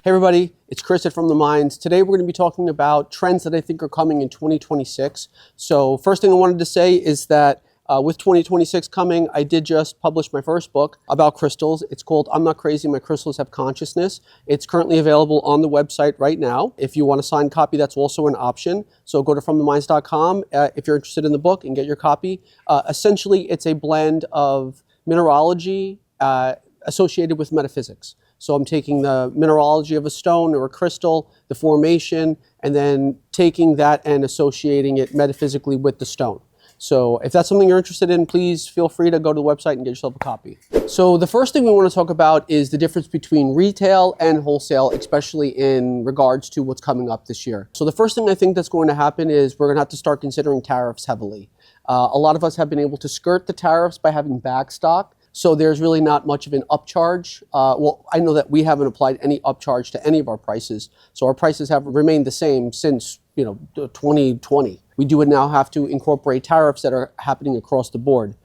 Hey everybody, it's Chris at From the Mines. Today we're going to be talking about trends that I think are coming in 2026. So first thing I wanted to say is that with 2026 coming, I did just publish my first book about crystals. It's called I'm Not Crazy, My Crystals Have Consciousness. It's currently available on the website right now. If you want a signed copy, that's also an option. So go to FromTheMines.com if you're interested in the book and get your copy. Essentially, it's a blend of mineralogy associated with metaphysics. So I'm taking the mineralogy of a stone or a crystal, the formation, and then taking that and associating it metaphysically with the stone. So if that's something you're interested in, please feel free to go to the website and get yourself a copy. So the first thing we want to talk about is the difference between retail and wholesale, especially in regards to what's coming up this year. So the first thing I think that's going to happen is we're going to have to start considering tariffs heavily. A lot of us have been able to skirt the tariffs by having backstock. So there's really not much of an upcharge. Well, I know that we haven't applied any upcharge to any of our prices. So our prices have remained the same since 2020. We do now have to incorporate tariffs that are happening across the board.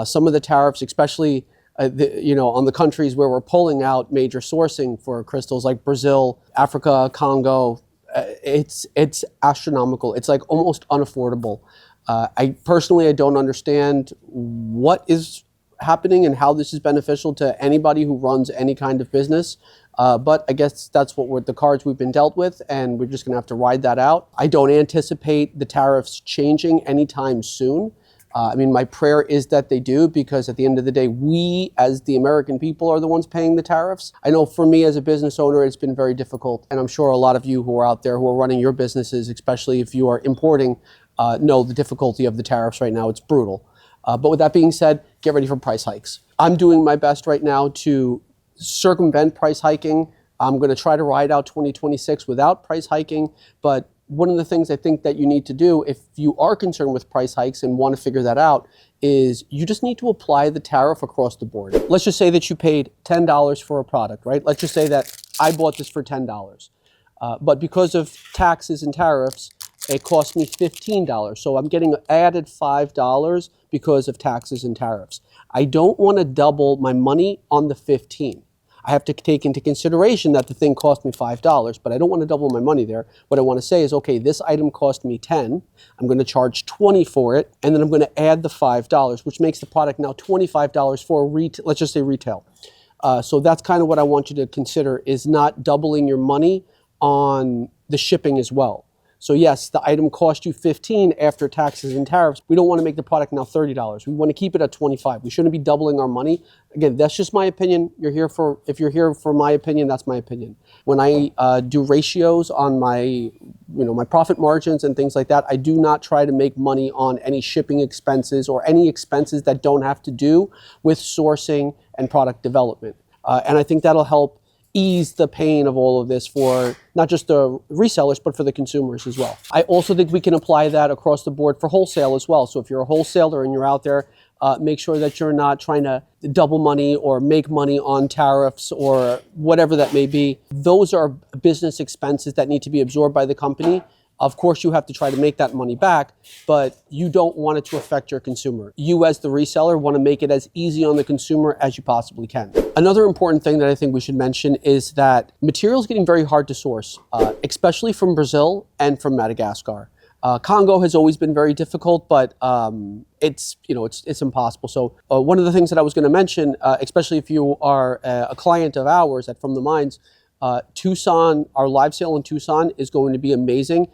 Some of the tariffs, especially on the countries where we're pulling out major sourcing for crystals like Brazil, Africa, Congo, it's astronomical. It's like almost unaffordable. I personally don't understand what is happening and how this is beneficial to anybody who runs any kind of business. But I guess that's what the cards we've been dealt with, and we're just gonna have to ride that out. I don't anticipate the tariffs changing anytime soon. My prayer is that they do, because at the end of the day, we as the American people are the ones paying the tariffs. I know for me as a business owner, it's been very difficult. And I'm sure a lot of you who are out there who are running your businesses, especially if you are importing, know the difficulty of the tariffs right now. It's brutal. But with that being said, get ready for price hikes. I'm doing my best right now to circumvent price hiking. I'm going to try to ride out 2026 without price hiking. But one of the things I think that you need to do if you are concerned with price hikes and want to figure that out is you just need to apply the tariff across the board. Let's just say that you paid $10 for a product, right? Let's just say that I bought this for $10. But because of taxes and tariffs, it cost me $15. So I'm getting added $5 because of taxes and tariffs. I don't want to double my money on the 15. I have to take into consideration that the thing cost me $5, but I don't want to double my money there. What I want to say is, okay, this item cost me 10. I'm going to charge 20 for it, and then I'm going to add the $5, which makes the product now $25 for retail. Let's just say retail. So that's kind of what I want you to consider, is not doubling your money on the shipping as well. So yes, the item cost you $15 after taxes and tariffs. We don't want to make the product now $30. We want to keep it at $25. We shouldn't be doubling our money. Again, that's just my opinion. If you're here for my opinion, that's my opinion. When I do ratios on my profit margins and things like that, I do not try to make money on any shipping expenses or any expenses that don't have to do with sourcing and product development. And I think that'll help ease the pain of all of this for not just the resellers, but for the consumers as well. I also think we can apply that across the board for wholesale as well. So if you're a wholesaler and you're out there, make sure that you're not trying to double money or make money on tariffs or whatever that may be. Those are business expenses that need to be absorbed by the company. Of course, you have to try to make that money back, but you don't want it to affect your consumer. You as the reseller want to make it as easy on the consumer as you possibly can. Another important thing that I think we should mention is that material is getting very hard to source, especially from Brazil and from Madagascar. Congo has always been very difficult, but it's impossible. So one of the things that I was going to mention, especially if you are a client of ours at From the Mines, Tucson, our live sale in Tucson is going to be amazing.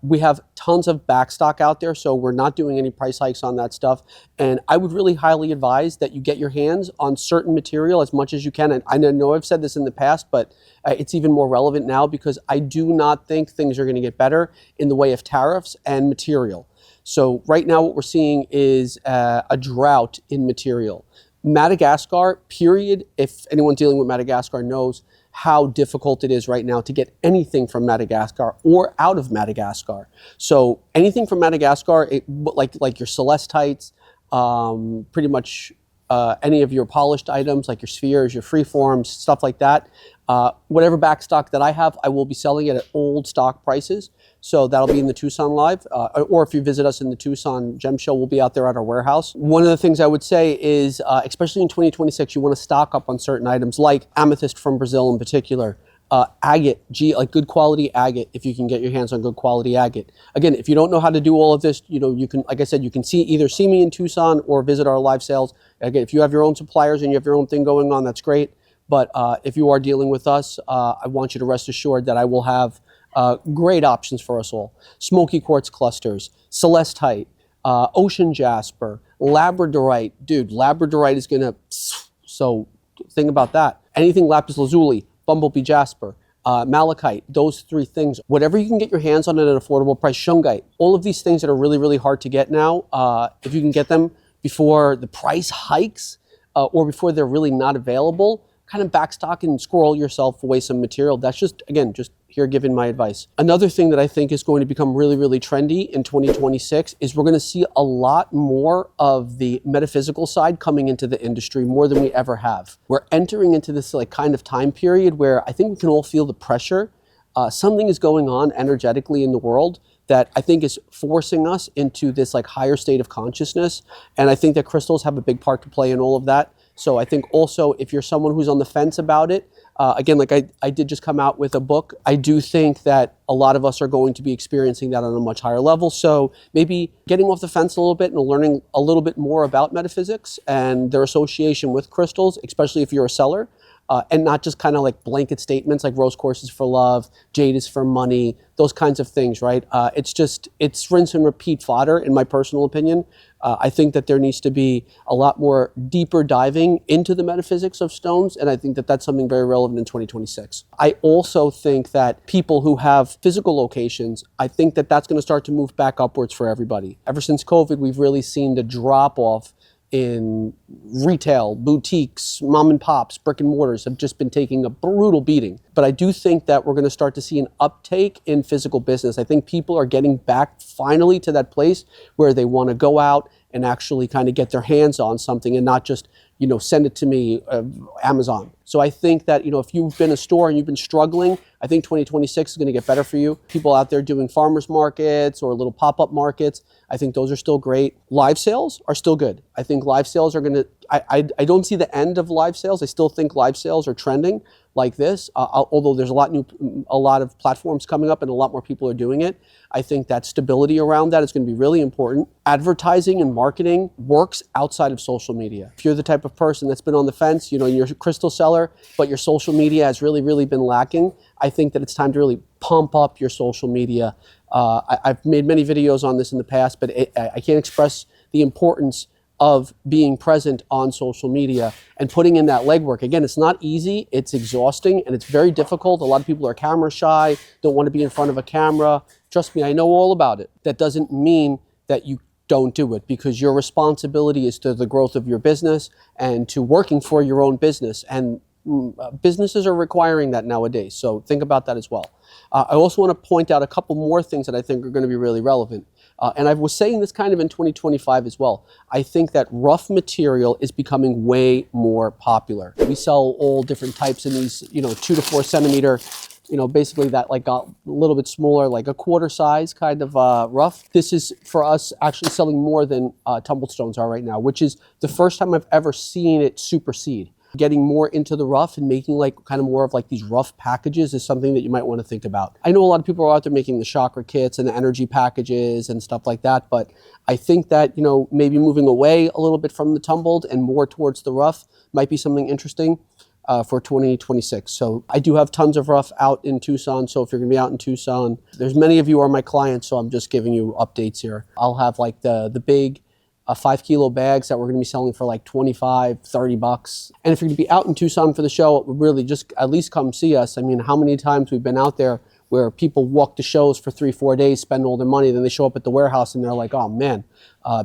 We have tons of backstock out there, so we're not doing any price hikes on that stuff. And I would really highly advise that you get your hands on certain material as much as you can. And I know I've said this in the past, but it's even more relevant now because I do not think things are going to get better in the way of tariffs and material. So right now what we're seeing is a drought in material. Madagascar, period, if anyone dealing with Madagascar knows how difficult it is right now to get anything from Madagascar or out of Madagascar. So anything from Madagascar, like your celestites, pretty much any of your polished items like your spheres, your freeforms, stuff like that. Whatever backstock that I have, I will be selling it at old stock prices. So that'll be in the Tucson Live. Or if you visit us in the Tucson Gem Show, we'll be out there at our warehouse. One of the things I would say is, especially in 2026, you want to stock up on certain items like amethyst from Brazil in particular. Agate, like good quality agate, if you can get your hands on good quality agate. Again, if you don't know how to do all of this, you can, like I said, you can either see me in Tucson or visit our live sales. Again, if you have your own suppliers and you have your own thing going on, that's great. But if you are dealing with us, I want you to rest assured that I will have great options for us all. Smoky quartz clusters, celestite, ocean jasper, labradorite. Dude, labradorite is gonna, so think about that. Anything lapis lazuli, bumblebee jasper, malachite, those three things. Whatever you can get your hands on at an affordable price, shungite, all of these things that are really, really hard to get now, if you can get them before the price hikes or before they're really not available, kind of backstock and squirrel yourself away some material. That's just, again, just here giving my advice. Another thing that I think is going to become really, really trendy in 2026 is we're going to see a lot more of the metaphysical side coming into the industry, more than we ever have. We're entering into this like kind of time period where I think we can all feel the pressure. Something is going on energetically in the world that I think is forcing us into this like higher state of consciousness. And I think that crystals have a big part to play in all of that. So I think also if you're someone who's on the fence about it, again, like I did just come out with a book, I do think that a lot of us are going to be experiencing that on a much higher level. So maybe getting off the fence a little bit and learning a little bit more about metaphysics and their association with crystals, especially if you're a seller. And not just kind of like blanket statements like rose quartz is for love, jade is for money, those kinds of things, right? It's rinse and repeat fodder, in my personal opinion. I think that there needs to be a lot more deeper diving into the metaphysics of stones, and I think that that's something very relevant in 2026. I also think that people who have physical locations, I think that that's going to start to move back upwards for everybody. Ever since COVID, we've really seen the drop off in retail, boutiques, mom and pops, brick and mortars have just been taking a brutal beating. But I do think that we're going to start to see an uptake in physical business. I think people are getting back finally to that place where they want to go out and actually kind of get their hands on something and not just, send it to me, Amazon. So I think that, if you've been a store and you've been struggling, I think 2026 is going to get better for you. People out there doing farmers markets or little pop-up markets, I think those are still great. Live sales are still good. I think live sales are going to, I don't see the end of live sales. I still think live sales are trending like this, although there's a lot of platforms coming up and a lot more people are doing it. I think that stability around that is going to be really important. Advertising and marketing works outside of social media. If you're the type of person that's been on the fence, you're a crystal seller, but your social media has really, really been lacking, I think that it's time to really pump up your social media. I've made many videos on this in the past, but I can't express the importance of being present on social media and putting in that legwork. Again, it's not easy, it's exhausting, and it's very difficult. A lot of people are camera shy, don't want to be in front of a camera. Trust me, I know all about it. That doesn't mean that you don't do it, because your responsibility is to the growth of your business and to working for your own business. And businesses are requiring that nowadays. So think about that as well. I also want to point out a couple more things that I think are going to be really relevant. And I was saying this kind of in 2025 as well. I think that rough material is becoming way more popular. We sell all different types in these, 2 to 4 centimeter, basically that like got a little bit smaller, like a quarter size kind of rough. This is for us actually selling more than tumbled stones are right now, which is the first time I've ever seen it supersede. Getting more into the rough and making like kind of more of like these rough packages is something that you might want to think about. I know a lot of people are out there making the chakra kits and the energy packages and stuff like that, but I think that, maybe moving away a little bit from the tumbled and more towards the rough might be something interesting for 2026. So I do have tons of rough out in Tucson. So if you're gonna be out in Tucson, there's many of you are my clients, so I'm just giving you updates here. I'll have like the big 5 kilo bags that we're going to be selling for like 25, 30 bucks. And if you're going to be out in Tucson for the show, really just at least come see us. I mean, how many times we've been out there where people walk the shows for 3-4 days, spend all their money, then they show up at the warehouse and they're like, oh man,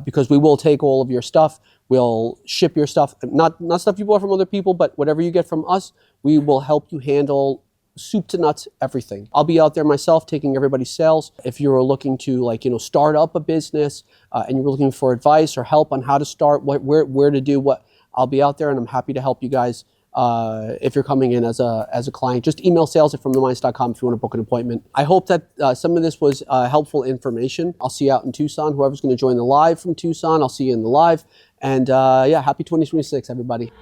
because we will take all of your stuff. We'll ship your stuff, not stuff you bought from other people, but whatever you get from us, we will help you handle soup to nuts, everything. I'll be out there myself taking everybody's sales. If you're looking to start up a business and you're looking for advice or help on how to start, where to do what, I'll be out there and I'm happy to help you guys. If you're coming in as a client, just email sales@fromtheminds.com if you want to book an appointment. I hope that some of this was helpful information. I'll see you out in Tucson. Whoever's going to join the live from Tucson, I'll see you in the live. And happy 2026, everybody.